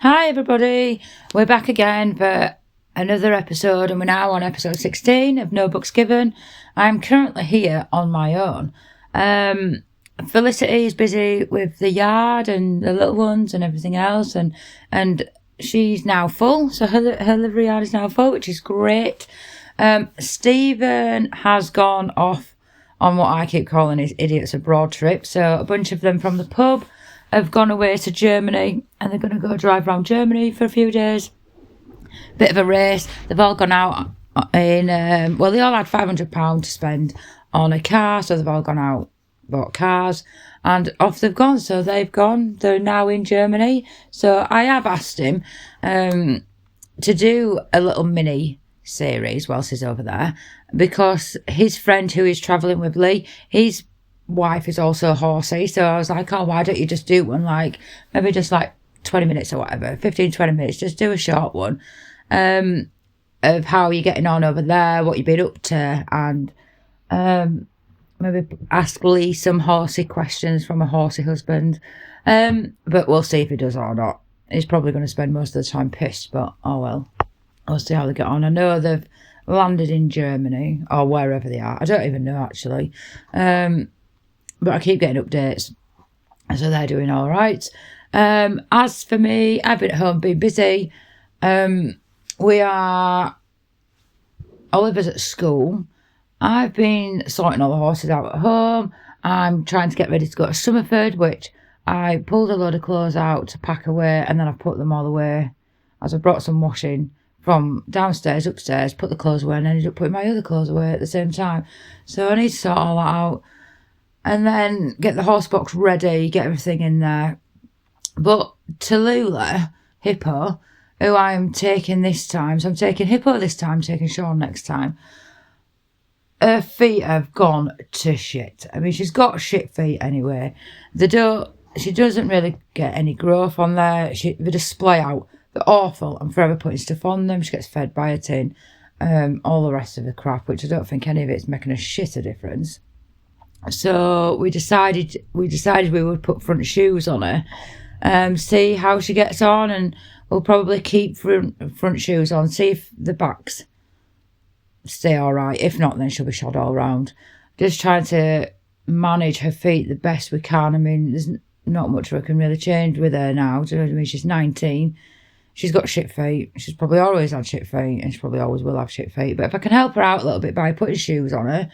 Hi everybody, we're back again for another episode and we're now on episode 16 of No Books Given. I'm currently here on my own. Felicity is busy with the yard and the little ones and everything else and she's now full, so her livery yard is now full, which is great. Stephen has gone off on what I keep calling his idiots abroad trip, so a bunch of them from the pub have gone away to Germany and they're going to go drive around Germany for a few days. Bit of a race. They've all gone out in, they all had £500 to spend on a car, so they've all gone out, bought cars, and off they've gone. So they've gone. They're now in Germany. So I have asked him to do a little mini series whilst he's over there, because his friend who is travelling with Lee, his wife is also horsey, so I was like, oh, why don't you just do one, like maybe just like 20 minutes or whatever, 15-20 minutes, just do a short one of how you're getting on over there, what you've been up to, and maybe ask Lee some horsey questions from a horsey husband, but we'll see if he does or not. He's probably going to spend most of the time pissed, but oh well, we'll see how they get on. I know they've landed in Germany or wherever they are, I don't even know actually, but I keep getting updates, so they're doing all right. As for me, I've been at home, been busy. Oliver's at school. I've been sorting all the horses out at home. I'm trying to get ready to go to Summerford, which I pulled a load of clothes out to pack away, and then I've put them all away as I brought some washing from downstairs, upstairs, put the clothes away, and ended up putting my other clothes away at the same time. So I need to sort all that out. And then get the horse box ready, get everything in there. But Tallulah, Hippo, who I'm taking this time, so I'm taking Hippo this time, taking Sean next time, her feet have gone to shit. I mean, she's got shit feet anyway. She doesn't really get any growth on there. They just splay out. They're awful. I'm forever putting stuff on them. She gets fed biotin, all the rest of the crap, which I don't think any of it's making a shit of difference. So we decided we would put front shoes on her, see how she gets on, and we'll probably keep front shoes on, see if the backs stay all right. If not, then she'll be shod all round. Just trying to manage her feet the best we can. I mean, there's not much we can really change with her now. Do you know what I mean? She's 19. She's got shit feet. She's probably always had shit feet, and she probably always will have shit feet. But if I can help her out a little bit by putting shoes on her,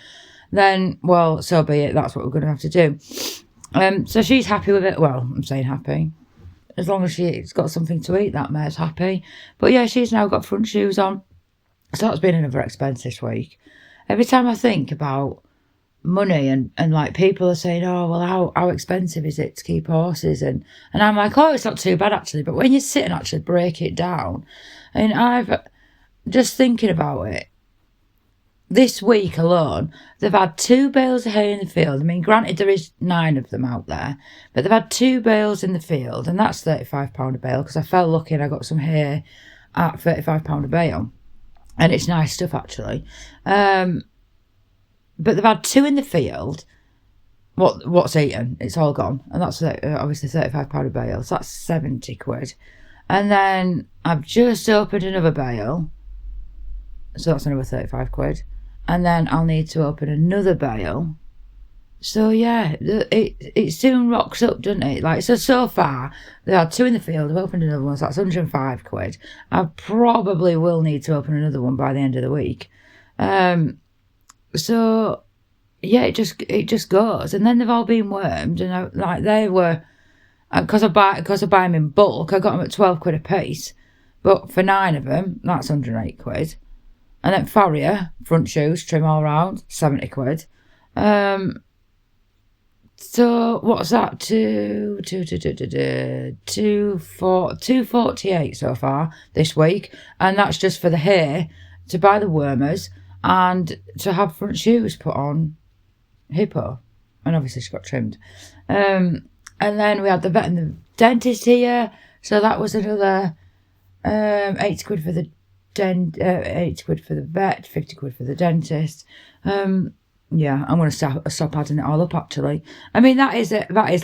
then, well, so be it. That's what we're going to have to do. So she's happy with it. Well, I'm saying happy. As long as she's got something to eat, that mare's happy. But yeah, she's now got front shoes on. So that's been another expense this week. Every time I think about money and like people are saying, oh, well, how expensive is it to keep horses? And I'm like, oh, it's not too bad actually. But when you sit and actually break it down, and I've just thinking about it, this week alone, they've had 2 bales of hay in the field. I mean, granted, there is 9 of them out there, but they've had 2 bales in the field, and that's £35 a bale, because I fell lucky and I got some hay at £35 a bale, and it's nice stuff, actually. But they've had 2 in the field. What's eaten? It's all gone, and that's obviously £35 a bale, so that's 70 quid. And then I've just opened another bale, so that's another 35 quid. And then I'll need to open another bale. So yeah, it soon rocks up, doesn't it? Like, so far, there are 2 in the field. I've opened another one, so that's 105 quid. I probably will need to open another one by the end of the week. So yeah, it just goes. And then they've all been wormed, and they were, because I buy them in bulk, I got them at 12 quid a piece. But for 9 of them, that's 108 quid. And then farrier, front shoes, trim all round, 70 quid. So what's that? 248 so far this week. And that's just for the hay, to buy the wormers, and to have front shoes put on Hippo. And obviously she got trimmed. And then we had the vet and the dentist here. So that was another 80 quid for the 80 quid for the vet, 50 quid for the dentist. Yeah, I'm going to stop adding it all up, actually. I mean, that is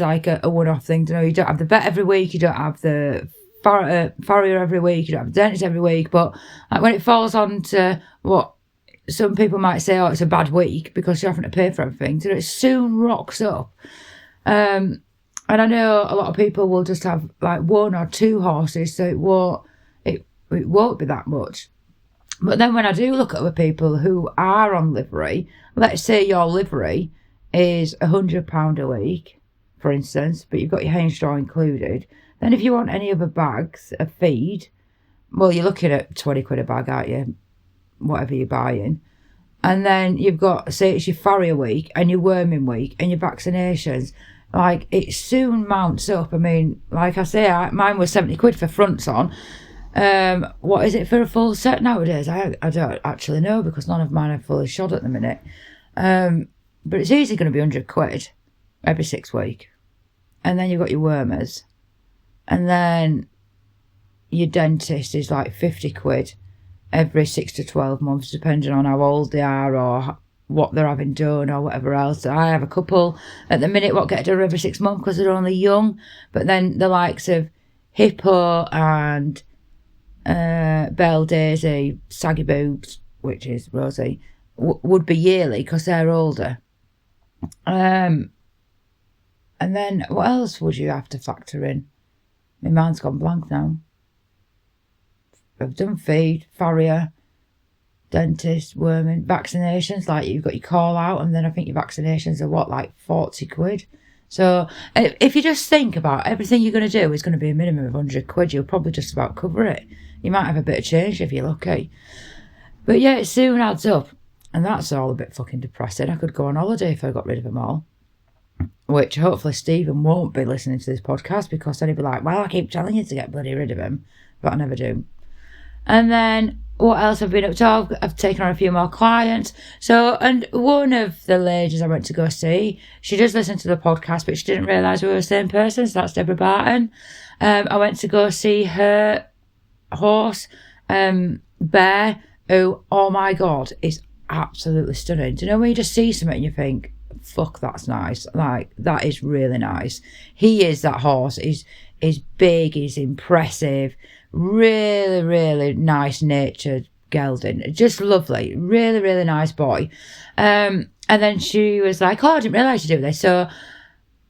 like a one-off thing. You know, you don't have the vet every week. You don't have the farrier every week, you don't have a dentist every week, but like when it falls on to what some people might say, oh, it's a bad week because you're having to pay for everything, so it soon rocks up. And I know a lot of people will just have like 1 or 2 horses, so it won't be that much. But then when I do look at other people who are on livery, let's say your livery is £100 a week, for instance, but you've got your hay and straw included, then if you want any other bags of feed, well, you're looking at 20 quid a bag, aren't you? Whatever you're buying. And then you've got, say it's your farrier week and your worming week and your vaccinations. Like, it soon mounts up. I mean, like I say, mine was 70 quid for fronts on. What is it for a full set nowadays? I don't actually know because none of mine are fully shod at the minute. But it's easily going to be 100 quid every 6 weeks. And then you've got your wormers. And then your dentist is like 50 quid every 6 to 12 months, depending on how old they are or what they're having done or whatever else. I have a couple at the minute what get done every 6 months because they're only young. But then the likes of Hippo and Belle Daisy, Saggy Boobs, which is Rosie, would be yearly because they're older. And then what else would you have to factor in? My mind's gone blank now. I've done feed, farrier, dentist, worming, vaccinations. Like, you've got your call out, and then I think your vaccinations are like 40 quid. So if you just think about everything you're going to do is going to be a minimum of 100 quid, you'll probably just about cover it. You might have a bit of change if you're lucky. But yeah, it soon adds up. And that's all a bit fucking depressing. I could go on holiday if I got rid of them all. Which hopefully Stephen won't be listening to this podcast, because then he'd be like, well, I keep telling you to get bloody rid of him. But I never do. And then what else I've been up to? I've taken on a few more clients. So, and one of the ladies I went to go see, she does listen to the podcast, but she didn't realise we were the same person. So that's Deborah Barton. I went to go see her horse, Bear, who, oh my God, is absolutely stunning. Do you know when you just see something and you think, fuck, that's nice. Like, that is really nice. He is that horse. He's big, he's impressive, really, really nice natured gelding. Just lovely. Really, really nice boy. And then she was like, oh, I didn't realise you do this. So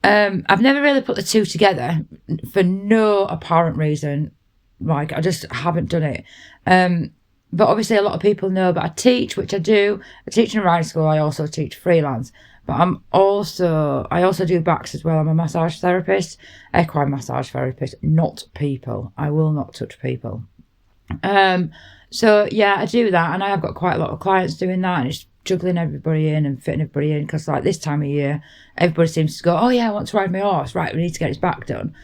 I've never really put the two together for no apparent reason. Like, I just haven't done it. But obviously a lot of people know, but I teach, which I do. I teach in a riding school. I also teach freelance. But I also do backs as well. I'm a massage therapist, equine massage therapist, not people. I will not touch people. So yeah, I do that, and I have got quite a lot of clients doing that, and it's juggling everybody in and fitting everybody in, because like this time of year, everybody seems to go, oh yeah, I want to ride my horse. Right, we need to get his back done.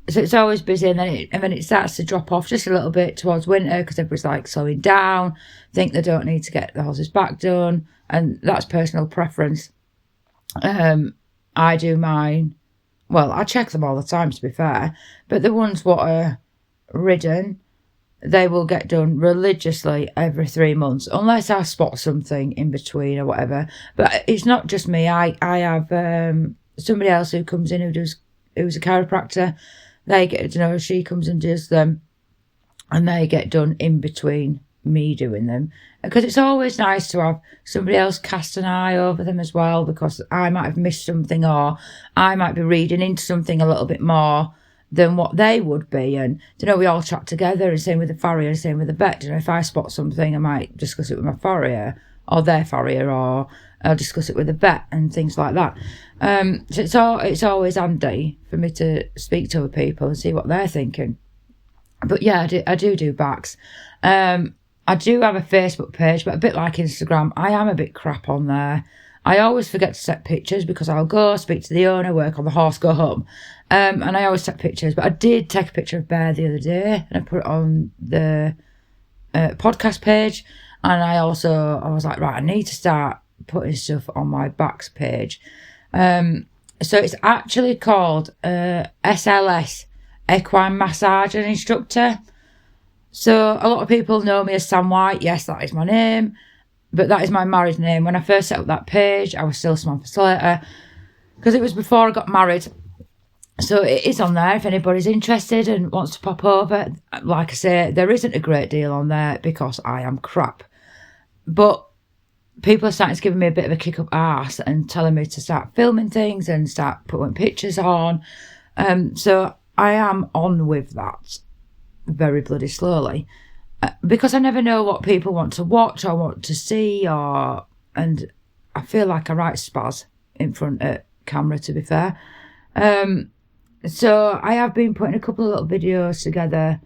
So it's always busy, and then it starts to drop off just a little bit towards winter, because everybody's like slowing down, think they don't need to get the horse's back done, and that's personal preference. I do mine. Well, I check them all the time, to be fair, but the ones what are ridden, they will get done religiously every 3 months, unless I spot something in between or whatever. But it's not just me. I have somebody else who comes in who's a chiropractor. They get to know, she comes and does them, and they get done in between me doing them, because it's always nice to have somebody else cast an eye over them as well, because I might have missed something, or I might be reading into something a little bit more than what they would be. And we all chat together, and same with the farrier, same with the vet. If I spot something, I might discuss it with my farrier or their farrier, or I'll discuss it with the vet and things like that. So it's always handy for me to speak to other people and see what they're thinking. But yeah, I do backs. I do have a Facebook page, but a bit like Instagram, I am a bit crap on there. I always forget to set pictures, because I'll go speak to the owner, work on the horse, go home. And I always take pictures. But I did take a picture of Bear the other day, and I put it on the podcast page. And I was like, right, I need to start putting stuff on my backs page. So it's actually called SLS, Equine Massage and Instructor. So a lot of people know me as Sam White. Yes, that is my name, but that is my married name. When I first set up that page, I was still Samantha Slater, because it was before I got married. So it is on there if anybody's interested and wants to pop over. Like I say, there isn't a great deal on there because I am crap. But people are starting to give me a bit of a kick up arse and telling me to start filming things and start putting pictures on. So I am on with that very bloody slowly. Because I never know what people want to watch or want to see, and I feel like I write spaz in front of camera, to be fair. So I have been putting a couple of little videos together.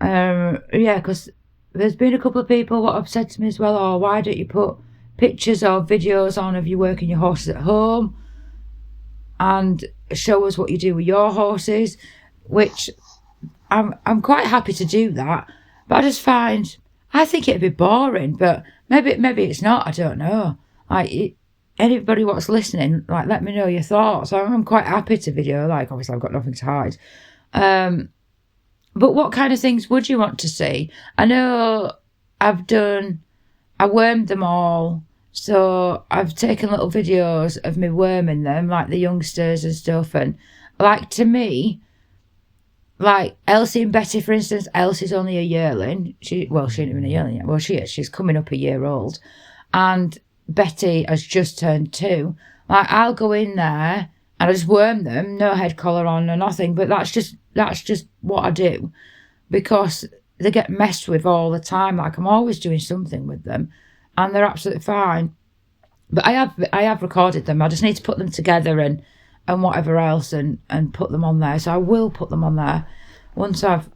Because there's been a couple of people what have said to me as well, oh, why don't you put pictures or videos on of you working your horses at home and show us what you do with your horses, which I'm quite happy to do that. But I think it'd be boring, but maybe it's not, I don't know. Like, anybody what's listening, like, let me know your thoughts. I'm quite happy to video, like, obviously I've got nothing to hide. But what kind of things would you want to see? I know I wormed them all, so I've taken little videos of me worming them, like the youngsters and stuff, and, like, to me, like Elsie and Betty, for instance. Elsie's only a yearling. She ain't even a yearling yet. Well, she is. She's coming up a year old. And Betty has just turned 2. Like, I'll go in there and I just worm them, no head collar on or nothing. But that's just what I do, because they get messed with all the time. Like, I'm always doing something with them, and they're absolutely fine. But I have recorded them. I just need to put them together and whatever else and put them on there. So I will put them on there once I've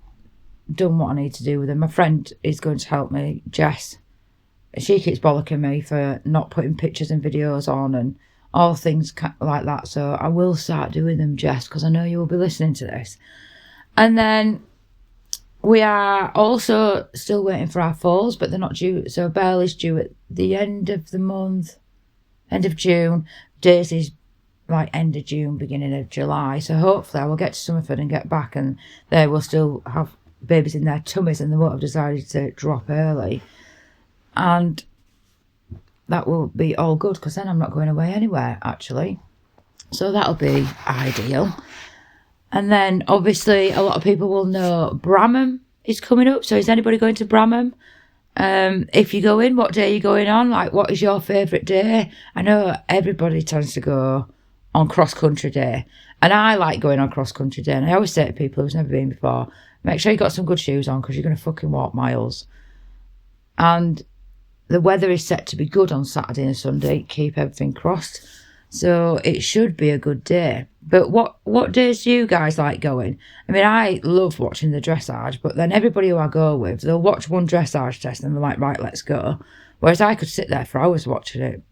done what I need to do with them. My friend is going to help me, Jess. She keeps bollocking me for not putting pictures and videos on and all things like that. So I will start doing them, Jess, because I know you will be listening to this. And then we are also still waiting for our foals, but they're not due. So Belle is due at the end of the month, end of June. Daisy's like end of June, beginning of July. So hopefully I will get to Somerford and get back, and they will still have babies in their tummies and they won't have decided to drop early. And that will be all good, because then I'm not going away anywhere, actually. So that'll be ideal. And then obviously a lot of people will know Bramham is coming up. So is anybody going to Bramham? If you go in, what day are you going on? Like, what is your favourite day? I know everybody tends to go on cross-country day, and I like going on cross-country day, and I always say to people who's never been before, make sure you got some good shoes on, because you're going to fucking walk miles. And the weather is set to be good on Saturday and Sunday, keep everything crossed, so it should be a good day. But what days do you guys like going? I mean, I love watching the dressage, but then everybody who I go with, they'll watch one dressage test and they're like, right, let's go. Whereas I could sit there for hours watching it.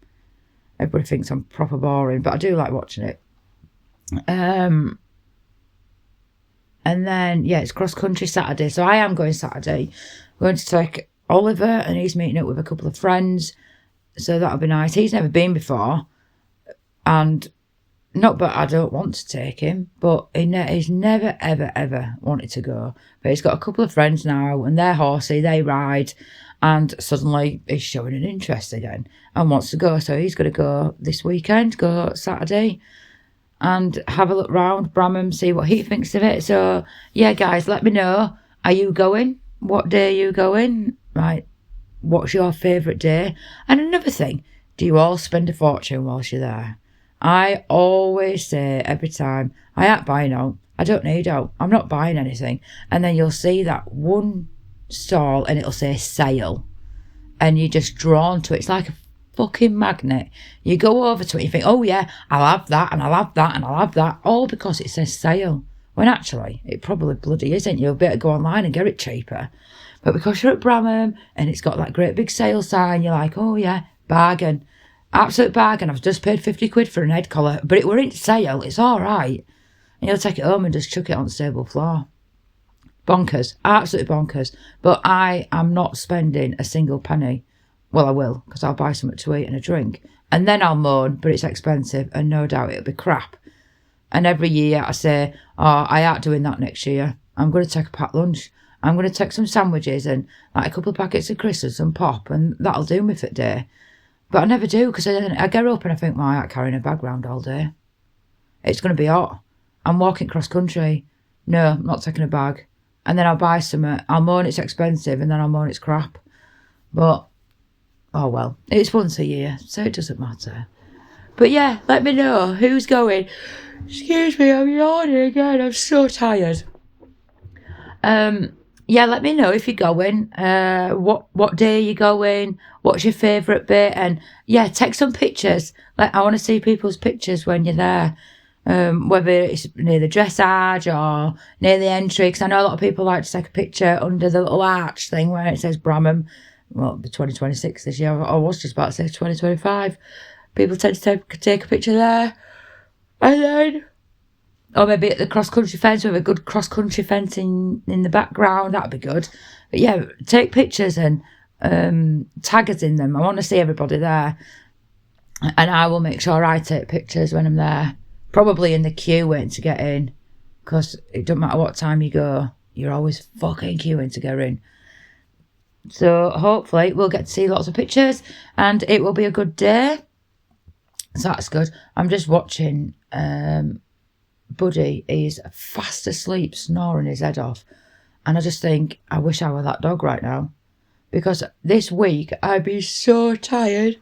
Everybody thinks I'm proper boring, but I do like watching it. And then, yeah, it's cross-country Saturday. So I am going Saturday. I'm going to take Oliver, and he's meeting up with a couple of friends. So that'll be nice. He's never been before. And not that I don't want to take him, but he's never, ever, ever wanted to go. But he's got a couple of friends now, and they're horsey, they ride. And suddenly he's showing an interest again and wants to go. So he's going to go this weekend, go Saturday, and have a look round Bramham, see what he thinks of it. So, yeah, guys, let me know. Are you going? What day are you going? Right. What's your favourite day? And another thing, do you all spend a fortune whilst you're there? I always say every time, I ain't buying out. I don't need out. I'm not buying anything. And then you'll see that one stall and it'll say sale, and you're just drawn to it. It's like a fucking magnet. You go over to it, you think, oh yeah, I'll have that, and I'll have that, and I'll have that, all because it says sale, when actually it probably bloody isn't. You'll better go online and get it cheaper. But because you're at Bramham and it's got that great big sale sign, you're like, oh yeah, bargain, absolute bargain. I've just paid 50 quid for an head collar, but it weren't sale, it's all right. And you'll take it home and just chuck it on the stable floor. Bonkers, absolutely bonkers. But I am not spending a single penny. Well, I will, because I'll buy something to eat and a drink, and then I'll moan, but it's expensive, and no doubt it'll be crap. And every year I say, oh, I ain't doing that next year. I'm going to take a packed lunch. I'm going to take some sandwiches and like a couple of packets of crisps and some pop, and that'll do me for the day. But I never do, because I get up and I think, well, I ain't carrying a bag round all day. It's going to be hot. I'm walking cross country. No, I'm not taking a bag. And then I'll buy some. I'll moan it's expensive, and then I'll moan it's crap. But, oh well, it's once a year, so it doesn't matter. But yeah, let me know who's going. Excuse me, I'm yawning again. I'm so tired. Yeah, let me know if you're going. What day you're going? What's your favourite bit? And yeah, take some pictures. Like, I want to see people's pictures when you're there. Whether it's near the dressage or near the entry, because I know a lot of people like to take a picture under the little arch thing where it says Bramham. Well, it'll be 2026 this year. I was just about to say 2025. People tend to take a picture there. And then, or maybe at the cross-country fence with a good cross-country fence in the background. That'd be good. But yeah, take pictures and tag us in them. I want to see everybody there. And I will make sure I take pictures when I'm there. Probably in the queue waiting to get in. Because it doesn't matter what time you go. You're always fucking queuing to get in. So hopefully we'll get to see lots of pictures. And it will be a good day. So that's good. I'm just watching Buddy. He's fast asleep, snoring his head off. And I just think, I wish I were that dog right now. Because this week, I've been so tired.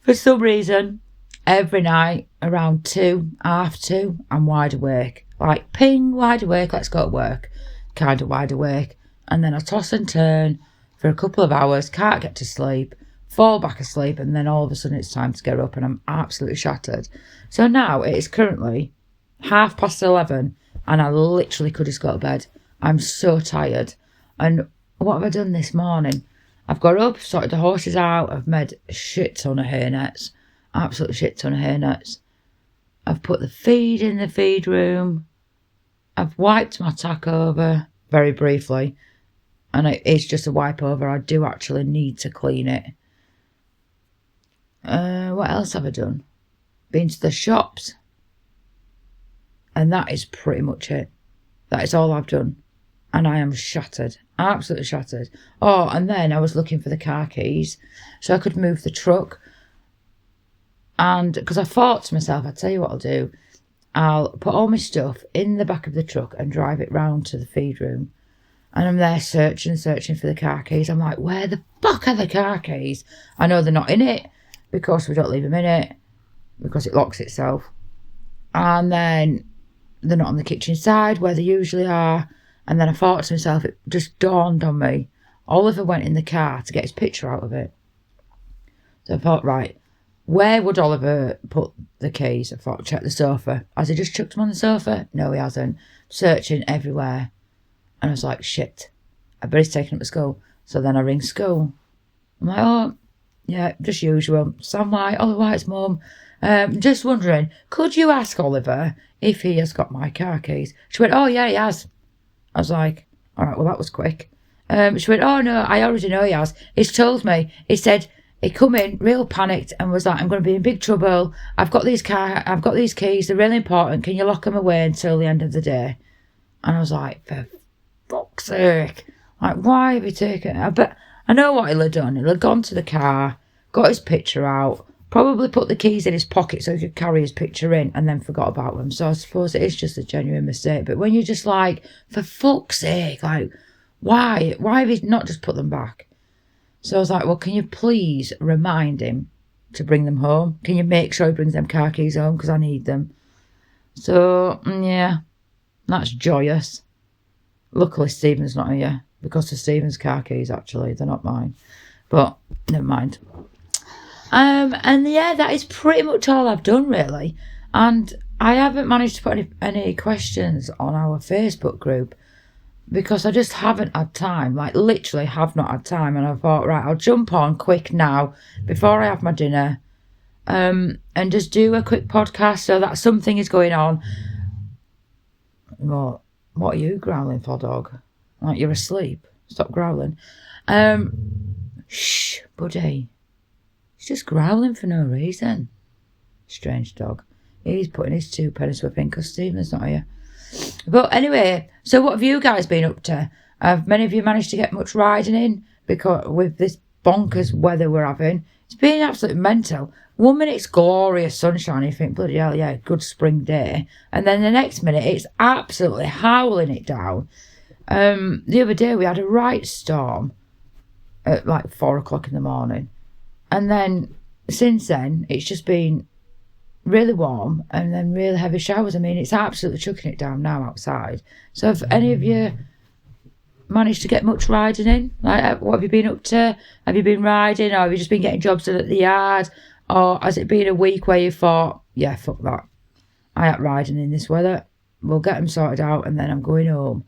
For some reason, every night around 2, half 2, I'm wide awake. Like, ping, wide awake, let's go to work. Kind of wide awake. And then I toss and turn for a couple of hours, can't get to sleep, fall back asleep, and then all of a sudden it's time to get up and I'm absolutely shattered. So now it is currently 11:30 and I literally could just go to bed. I'm so tired. And what have I done this morning? I've got up, sorted the horses out, I've made a shit ton of hay nets. Absolute shit ton of hay nets. I've put the feed in the feed room. I've wiped my tack over very briefly. And it's just a wipe over. I do actually need to clean it. What else have I done? Been to the shops. And that is pretty much it. That is all I've done. And I am shattered. Absolutely shattered. Oh, and then I was looking for the car keys so I could move the truck. And because I thought to myself, I'll tell you what I'll do. I'll put all my stuff in the back of the truck and drive it round to the feed room. And I'm there searching for the car keys. I'm like, where the fuck are the car keys? I know they're not in it because we don't leave them in it because it locks itself. And then they're not on the kitchen side where they usually are. And then I thought to myself, it just dawned on me. Oliver went in the car to get his picture out of it. So I thought, right, where would Oliver put the keys? I thought, check the sofa. Has he just chucked them on the sofa? No, he hasn't. Searching everywhere. And I was like, shit, I bet he's taking them to school. So then I ring school. I'm like, oh, yeah, just usual. Sam White, Oliver White's mum. Just wondering, could you ask Oliver if he has got my car keys? She went, oh, yeah, he has. I was like, all right, well, that was quick. She went, oh, no, I already know he has. He's told me. He said he come in real panicked and was like, I'm going to be in big trouble. I've got these keys. They're really important. Can you lock them away until the end of the day? And I was like, for fuck's sake. Like, why have you taken it? But I know what he'll have done. He'll have gone to the car, got his picture out, probably put the keys in his pocket so he could carry his picture in and then forgot about them. So I suppose it is just a genuine mistake. But when you're just like, for fuck's sake, like, why? Why have you not just put them back? So I was like, well, can you please remind him to bring them home? Can you make sure he brings them car keys home? Because I need them. So, yeah, that's joyous. Luckily, Stephen's not here. Because of Stephen's car keys, actually. They're not mine. But, never mind. And yeah, that is pretty much all I've done, really. And I haven't managed to put any questions on our Facebook group. Because I just haven't had time. Like, literally have not had time. And I thought, right, I'll jump on quick now. Before I have my dinner. And just do a quick podcast so that something is going on. What are you growling for, dog? Like you're asleep. Stop growling. Shh, buddy. He's just growling for no reason. Strange dog. He's putting his 2 penny whipping because Stephen's not here. But anyway, so what have you guys been up to? Have many of you managed to get much riding in? Because with this bonkers weather we're having, it's been absolutely mental. 1 minute it's glorious sunshine, you think, bloody hell, yeah, good spring day. And then the next minute it's absolutely howling it down. The other day we had a right storm at like 4 o'clock in the morning. And then since then it's just been really warm and then really heavy showers. I mean, it's absolutely chucking it down now outside. So have any of you managed to get much riding in? Like, what have you been up to? Have you been riding, or have you just been getting jobs done at the yard? Or has it been a week where you thought, yeah, fuck that, I ain't riding in this weather, we'll get them sorted out and then I'm going home?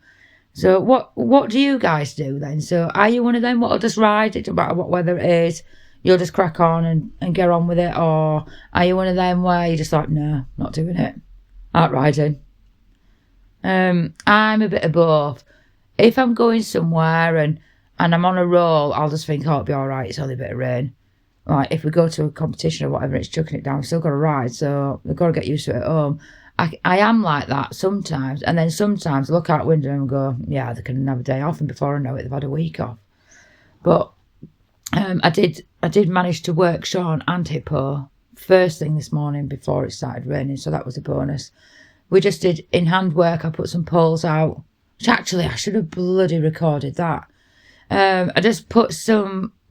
So what do you guys do then? So are you one of them what'll just ride, it no matter what weather it is, you'll just crack on and get on with it? Or are you one of them where you're just like, no, not doing it, out riding? I'm a bit of both. If I'm going somewhere and I'm on a roll, I'll just think, oh, it'll be all right, it's only a bit of rain. Like, if we go to a competition or whatever, it's chucking it down, we've still got to ride, so we've got to get used to it at home. I am like that sometimes, and then sometimes I look out the window and go, yeah, they can have a day off, and before I know it, they've had a week off. But I did manage to work Sean and Hippo first thing this morning before it started raining, so that was a bonus. We just did in-hand work. I put some poles out, which actually I should have bloody recorded that. I just put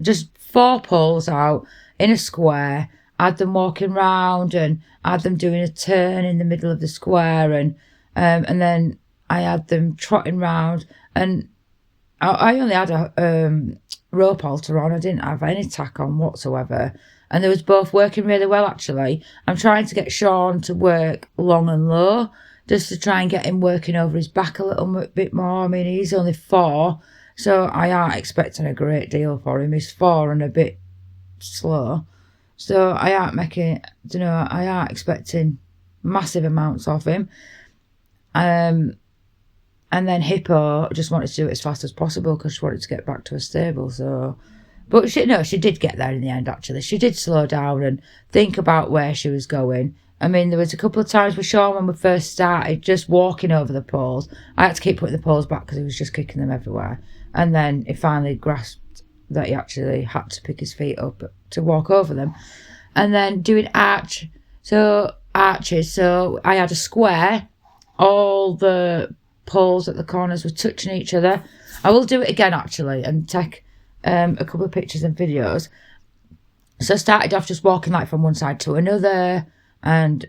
just 4 poles out in a square, had them walking round and had them doing a turn in the middle of the square, and then I had them trotting round, and I only had a rope halter on. I didn't have any tack on whatsoever, and they was both working really well actually. I'm trying to get Sean to work long and low, just to try and get him working over his back a little bit more. I mean, he's only 4, so I aren't expecting a great deal for him. He's 4 and a bit slow, so I aren't expecting massive amounts of him. And then Hippo just wanted to do it as fast as possible because she wanted to get back to her stable. So, but she did get there in the end. Actually, she did slow down and think about where she was going. I mean, there was a couple of times with Sean when we first started, just walking over the poles. I had to keep putting the poles back because he was just kicking them everywhere. And then he finally grasped that he actually had to pick his feet up to walk over them. And then doing arches. So I had a square. All the poles at the corners were touching each other. I will do it again actually and take a couple of pictures and videos. So I started off just walking like from one side to another, and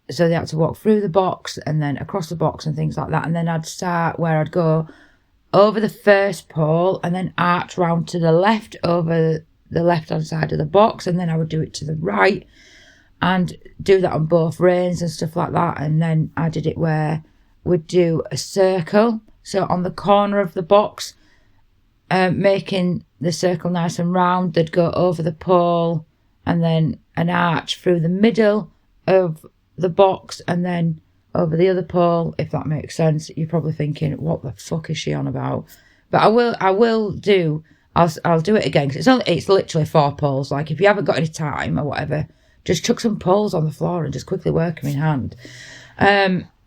so they had to walk through the box and then across the box and things like that. And then I'd start where I'd go over the first pole and then arch round to the left over the left hand side of the box, and then I would do it to the right and do that on both reins and stuff like that. And then I did it where we'd do a circle, so on the corner of the box, making the circle nice and round. They'd go over the pole and then an arch through the middle of the box and then over the other pole, if that makes sense. You're probably thinking, what the fuck is she on about? But I'll do it again, because it's literally 4 poles. Like, if you haven't got any time or whatever, just chuck some poles on the floor and just quickly work them in hand.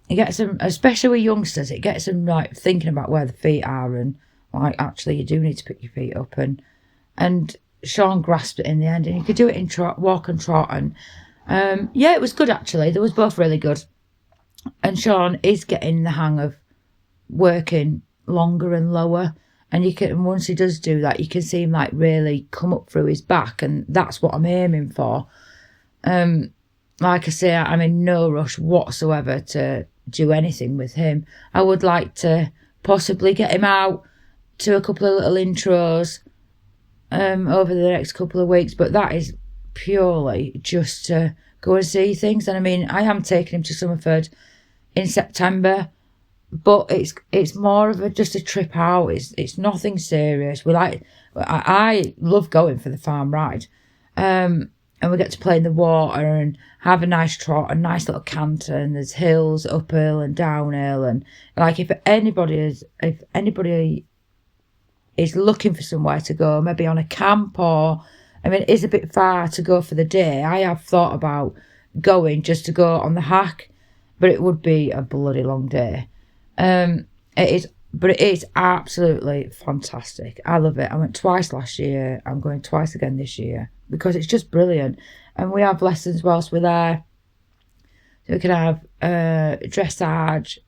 It gets them, especially with youngsters, it gets them like thinking about where the feet are, and like, actually you do need to pick your feet up. And Sean grasped it in the end, and he could do it in walk and trot, and yeah, it was good actually. They was both really good. And Sean is getting the hang of working longer and lower, and once he does do that, you can see him like really come up through his back, and that's what I'm aiming for. Like I say, I'm in no rush whatsoever to do anything with him. I would like to possibly get him out to a couple of little intros over the next couple of weeks, but that is purely just to go and see things. And I mean, I am taking him to Summerford in September, but it's more of just a trip out. It's nothing serious. I love going for the farm ride, and we get to play in the water and have a nice trot, a nice little canter, and there's hills, uphill and downhill. And like, if anybody is looking for somewhere to go, maybe on a camp, or I mean, it is a bit far to go for the day. I have thought about going just to go on the hack, but it would be a bloody long day. It is but it is absolutely fantastic. I love it. I went twice last year. I'm going twice again this year because it's just brilliant. And we have lessons whilst we're there. So we can have dressage,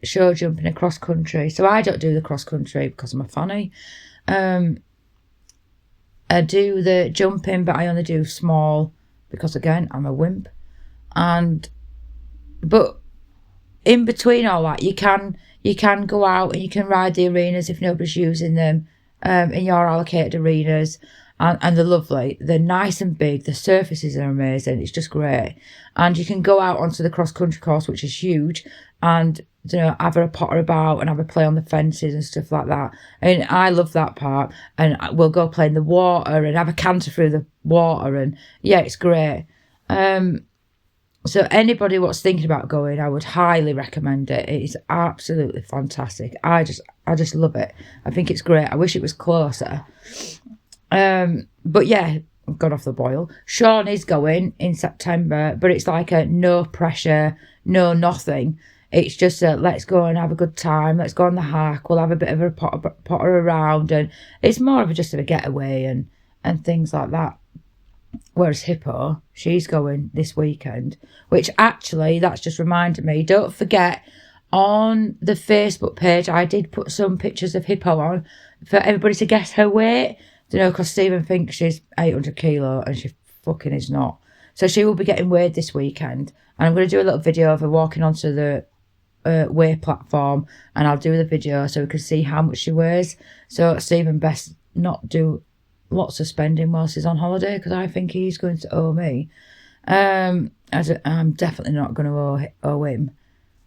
show jumping, and cross country. So I don't do the cross country because I'm a fanny. I do the jumping, but I only do small because, again, I'm a wimp. But in between all that, you can go out and you can ride the arenas if nobody's using them in your allocated arenas. And they're lovely. They're nice and big. The surfaces are amazing. It's just great. And you can go out onto the cross-country course, which is huge, and have a potter about and have a play on the fences and stuff like that. And I love that part. And we'll go play in the water and have a canter through the water. And yeah, it's great. So anybody what's thinking about going, I would highly recommend it. It is absolutely fantastic. I just love it. I think it's great. I wish it was closer. But yeah, I've gone off the boil. Sean is going in September, but it's like a no pressure, no nothing. It's just a let's go and have a good time. Let's go on the hike. We'll have a bit of a potter around, and it's more of just a getaway and things like that. Whereas Hippo, she's going this weekend, which actually, that's just reminded me, don't forget, on the Facebook page, I did put some pictures of Hippo on for everybody to guess her weight. Because Stephen thinks she's 800 kilo and she fucking is not. So she will be getting weighed this weekend. And I'm going to do a little video of her walking onto the weigh platform, and I'll do the video so we can see how much she weighs. So Stephen best not do lots of spending whilst he's on holiday, because I think he's going to owe me. I'm definitely not going to owe him.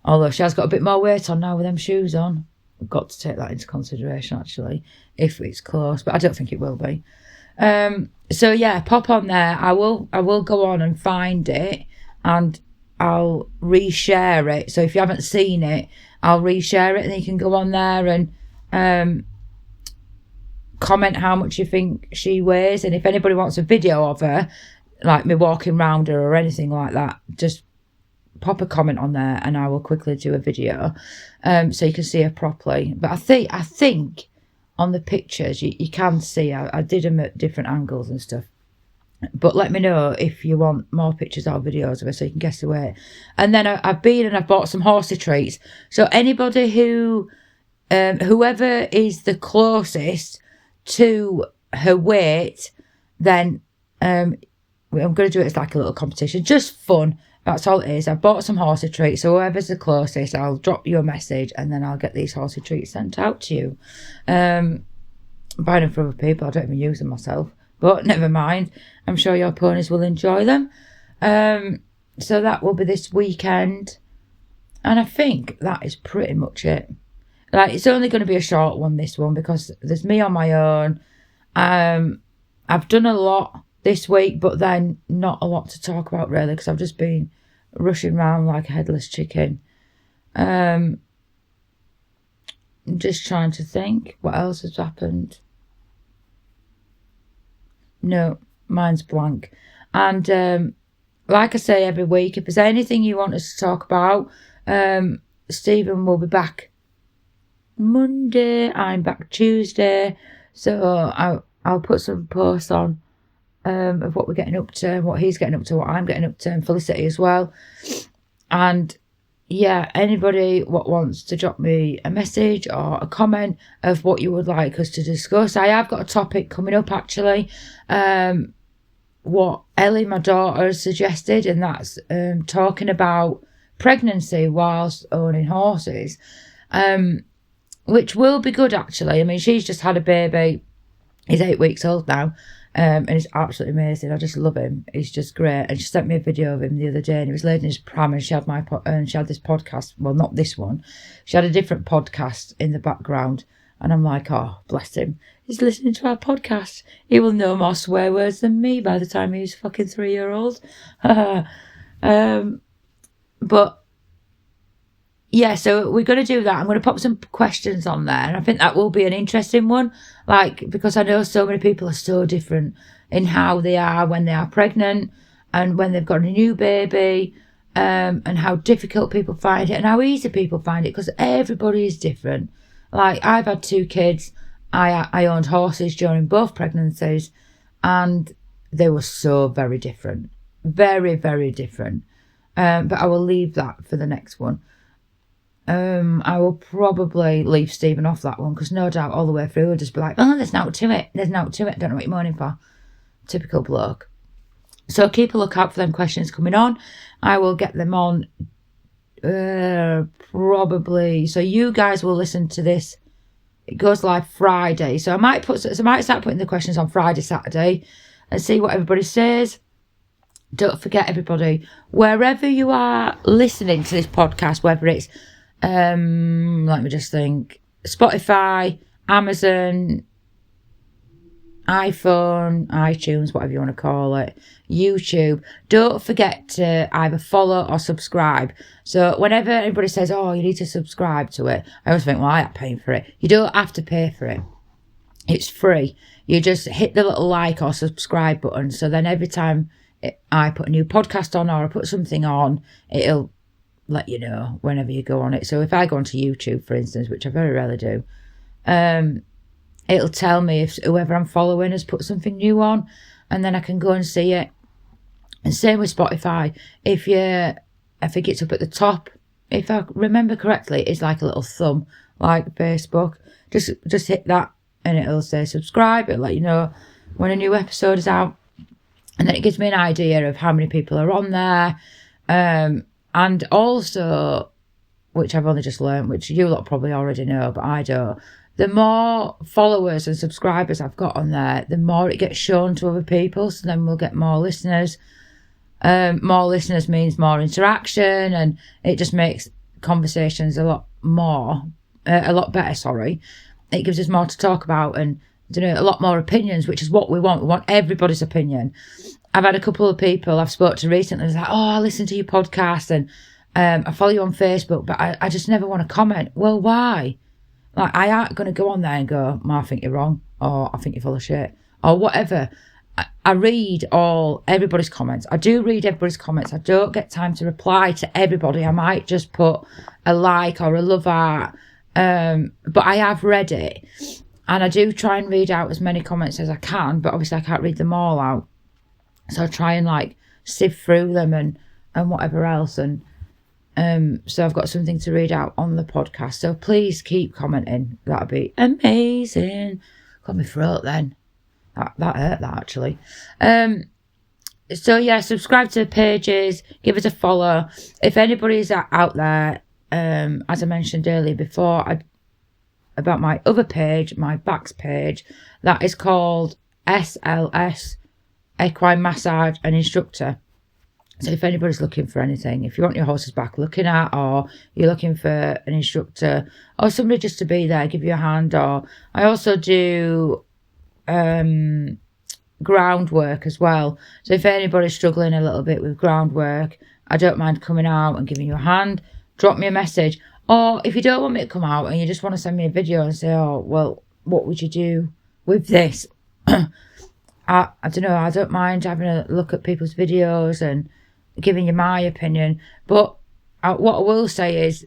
Although she has got a bit more weight on now with them shoes on. I've got to take that into consideration, actually, if it's close, but I don't think it will be. So yeah, pop on there. I will go on and find it, and I'll reshare it. So if you haven't seen it, I'll reshare it, and you can go on there and comment how much you think she weighs. And if anybody wants a video of her, like me walking around her or anything like that, just pop a comment on there and I will quickly do a video so you can see her properly. But I think on the pictures you can see I did them at different angles and stuff. But let me know if you want more pictures or videos of her so you can guess the weight. And then I've been and I've bought some horsey treats. So anybody who whoever is the closest to her weight, then I'm going to do it as like a little competition, just fun. That's all it is. I've bought some horsey treats, so whoever's the closest, I'll drop you a message and then I'll get these horsey treats sent out to you. Buying them for other people, I don't even use them myself, but never mind. I'm sure your ponies will enjoy them. So that will be this weekend, and I think that is pretty much it. Like, it's only going to be a short one, this one, because there's me on my own. I've done a lot this week, but then not a lot to talk about really, because I've just been rushing around like a headless chicken. I'm just trying to think what else has happened. No, mine's blank. And like I say every week, if there's anything you want us to talk about, Stephen will be back Monday. I'm back Tuesday, so I'll put some posts on of what we're getting up to, what he's getting up to, what I'm getting up to, and Felicity as well. And yeah, anybody what wants to drop me a message or a comment of what you would like us to discuss. I have got a topic coming up actually, what Ellie, my daughter, has suggested, and that's talking about pregnancy whilst owning horses, which will be good actually. I mean, she's just had a baby. He's 8 weeks old now. And he's absolutely amazing. I just love him. He's just great. And she sent me a video of him the other day, and he was laid in his pram, and she had she had this podcast. Well, not this one. She had a different podcast in the background, and I'm like, oh, bless him. He's listening to our podcast. He will know more swear words than me by the time he's fucking 3-year-old. But yeah, so we're going to do that. I'm going to pop some questions on there, and I think that will be an interesting one, like, because I know so many people are so different in how they are when they are pregnant and when they've got a new baby, and how difficult people find it and how easy people find it, because everybody is different. Like, I've had 2 kids. I owned horses during both pregnancies, and they were so very different. Very, very different. But I will leave that for the next one. I will probably leave Stephen off that one, because no doubt all the way through he'll just be like, oh, there's naught to it. There's naught to it. Don't know what you're moaning for. Typical bloke. So keep a lookout for them questions coming on. I will get them on probably. So you guys will listen to this. It goes live Friday. So I might start putting the questions on Friday, Saturday, and see what everybody says. Don't forget, everybody, wherever you are listening to this podcast, whether it's let me just think, Spotify, Amazon, iPhone, iTunes, whatever you want to call it, YouTube, don't forget to either follow or subscribe. So whenever anybody says, oh, you need to subscribe to it, I always think, well, I'm paying for it. You don't have to pay for it. It's free. You just hit the little like or subscribe button. So then every time I put a new podcast on or I put something on, it'll let you know whenever you go on it. So if I go onto YouTube, for instance, which I very rarely do, it'll tell me if whoever I'm following has put something new on, and then I can go and see it. And same with Spotify. I think it's up at the top. If I remember correctly, it's like a little thumb, like Facebook. Just hit that and it'll say subscribe. It'll let you know when a new episode is out. And then it gives me an idea of how many people are on there. And also, which I've only just learned, which you lot probably already know, but I don't. The more followers and subscribers I've got on there, the more it gets shown to other people. So then we'll get more listeners. More listeners means more interaction, and it just makes conversations a lot better, sorry. It gives us more to talk about and, a lot more opinions, which is what we want. We want everybody's opinion. I've had a couple of people I've spoke to recently who's like, oh, I listen to your podcast and I follow you on Facebook, but I just never want to comment. Well, why? Like, I aren't going to go on there and go, I think you're wrong, or I think you're full of shit, or whatever. I read everybody's comments. I do read everybody's comments. I don't get time to reply to everybody. I might just put a like or a love heart, but I have read it. And I do try and read out as many comments as I can, but obviously I can't read them all out. So I try and sift through them and whatever else. And so I've got something to read out on the podcast. So please keep commenting. That'd be amazing. Got my throat then. That hurt, that actually. So yeah, subscribe to the pages. Give us a follow. If anybody's out there, as I mentioned earlier before, about my other page, my backs page, that is called SLS, Equine Massage and Instructor. So if anybody's looking for anything, if you want your horse's back looking at, or you're looking for an instructor, or somebody just to be there, give you a hand, or I also do groundwork as well. So if anybody's struggling a little bit with groundwork, I don't mind coming out and giving you a hand. Drop me a message. Or if you don't want me to come out and you just want to send me a video and say, oh, well, what would you do with this? I don't know. I don't mind having a look at people's videos and giving you my opinion. But what I will say is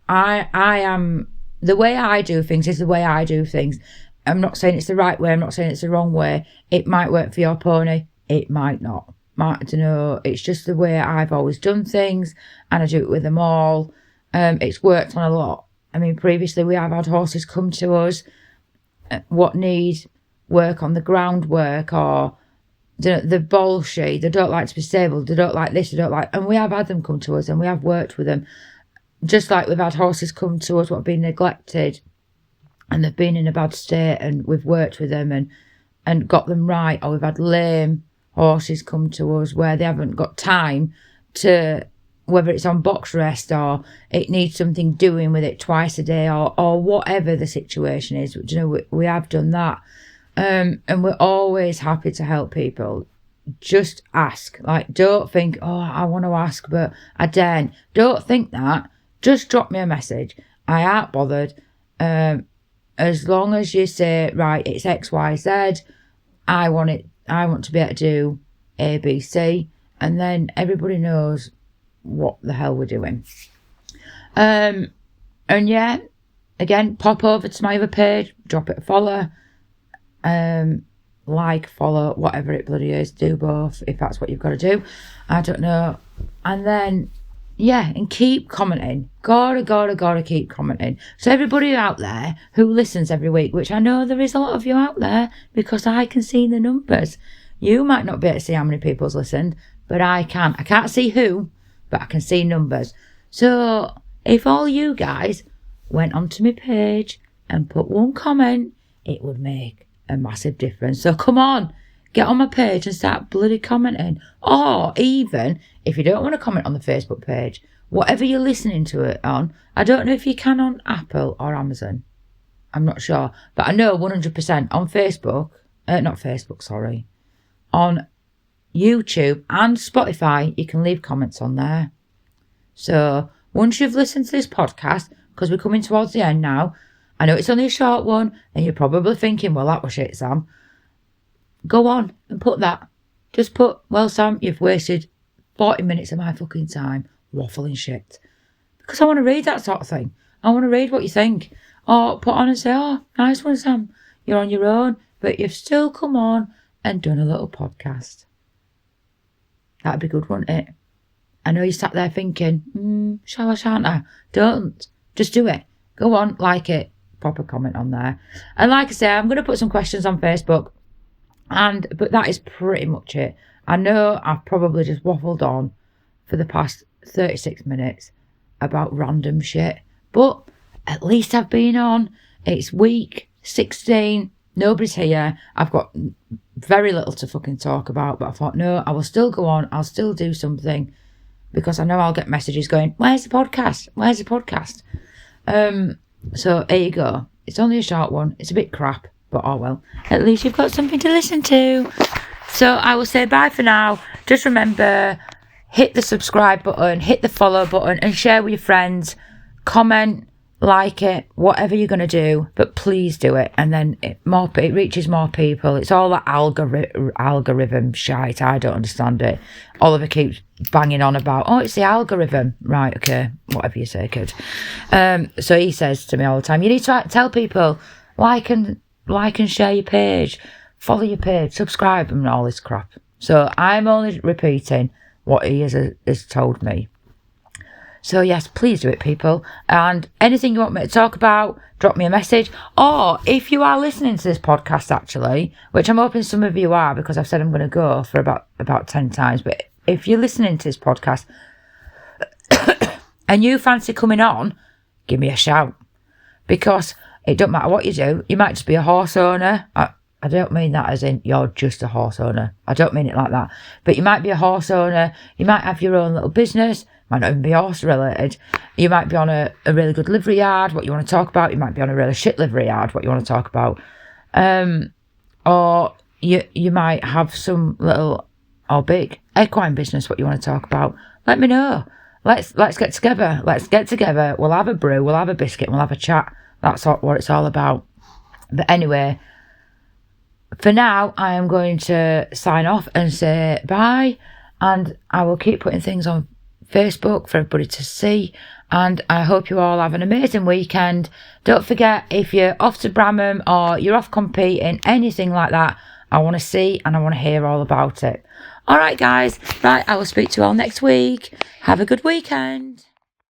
I am, the way I do things is the way I do things. I'm not saying it's the right way. I'm not saying it's the wrong way. It might work for your pony. It might not. I don't know. It's just the way I've always done things, and I do it with them all. It's worked on a lot. I mean, previously we have had horses come to us what need work on the groundwork, or the bolshy. They don't like to be stable. They don't like this. They don't like... And we have had them come to us and we have worked with them. Just like we've had horses come to us what have been neglected and they've been in a bad state, and we've worked with them and got them right. Or we've had lame horses come to us where they haven't got time to... whether it's on box rest or it needs something doing with it twice a day, or whatever the situation is. We have done that. And we're always happy to help people. Just ask. Don't think, oh, I want to ask, but I daren't. Don't think that. Just drop me a message. I ain't bothered. As long as you say, right, it's X, Y, Z. I want to be able to do A, B, C. And then everybody knows what the hell we're doing. And yeah, again, pop over to my other page, drop it a follow, like, follow, whatever it bloody is. Do both if that's what you've got to do. I don't know. And then, yeah, and keep commenting. Gotta keep commenting. So everybody out there who listens every week, which I know there is a lot of you out there because I can see the numbers. You might not be able to see how many people's listened, but I can. I can't see who, but I can see numbers. So if all you guys went onto my page and put one comment, it would make a massive difference. So come on, get on my page and start bloody commenting. Or even if you don't want to comment on the Facebook page, whatever you're listening to it on, I don't know if you can on Apple or Amazon. I'm not sure. But I know 100% on Facebook, on YouTube and Spotify, you can leave comments on there. So once you've listened to this podcast, because we're coming towards the end now, I know it's only a short one, and you're probably thinking, well, that was shit, Sam. Go on and put that. Just put, well, Sam, you've wasted 40 minutes of my fucking time waffling shit. Because I want to read that sort of thing. I want to read what you think. Or put on and say, oh, nice one, Sam. You're on your own, but you've still come on and done a little podcast. That'd be good, wouldn't it? I know you sat there thinking, shall I, shan't I? Don't. Just do it. Go on, like it. Pop a comment on there. And like I say, I'm going to put some questions on Facebook. But that is pretty much it. I know I've probably just waffled on for the past 36 minutes about random shit. But at least I've been on. It's week 16. Nobody's here. I've got very little to fucking talk about. But I thought, no, I will still go on. I'll still do something. Because I know I'll get messages going, where's the podcast? Where's the podcast? So here you go. It's only a short one. It's a bit crap, but oh well. At least you've got something to listen to. So I will say bye for now. Just remember, hit the subscribe button, hit the follow button, and share with your friends. Comment, like it, whatever you're going to do, but please do it. And then it reaches more people. It's all that algorithm shite. I don't understand it. Oliver keeps banging on about, oh, it's the algorithm. Right, okay, whatever you say, kid. So he says to me all the time, you need to tell people, like and share your page, follow your page, subscribe, and all this crap. So I'm only repeating what he has told me. So yes, please do it, people. And anything you want me to talk about, drop me a message. Or if you are listening to this podcast, actually, which I'm hoping some of you are, because I've said I'm going to go for about 10 times. But if you're listening to this podcast and you fancy coming on, give me a shout. Because it don't matter what you do. You might just be a horse owner. I don't mean that as in you're just a horse owner. I don't mean it like that. But you might be a horse owner. You might have your own little business. Might not even be horse related. You might be on a really good livery yard, what you want to talk about. You might be on a really shit livery yard, what you want to talk about. Or you might have some little or big equine business, what you want to talk about. Let me know. Let's get together. Let's get together. We'll have a brew, we'll have a biscuit, we'll have a chat. That's what it's all about. But anyway, for now, I am going to sign off and say bye. And I will keep putting things on Facebook for everybody to see. And I hope you all have an amazing weekend. Don't forget, if you're off to Bramham or you're off competing, anything like that, I want to see and I want to hear all about it. All right, guys. Right, I will speak to you all next week. Have a good weekend.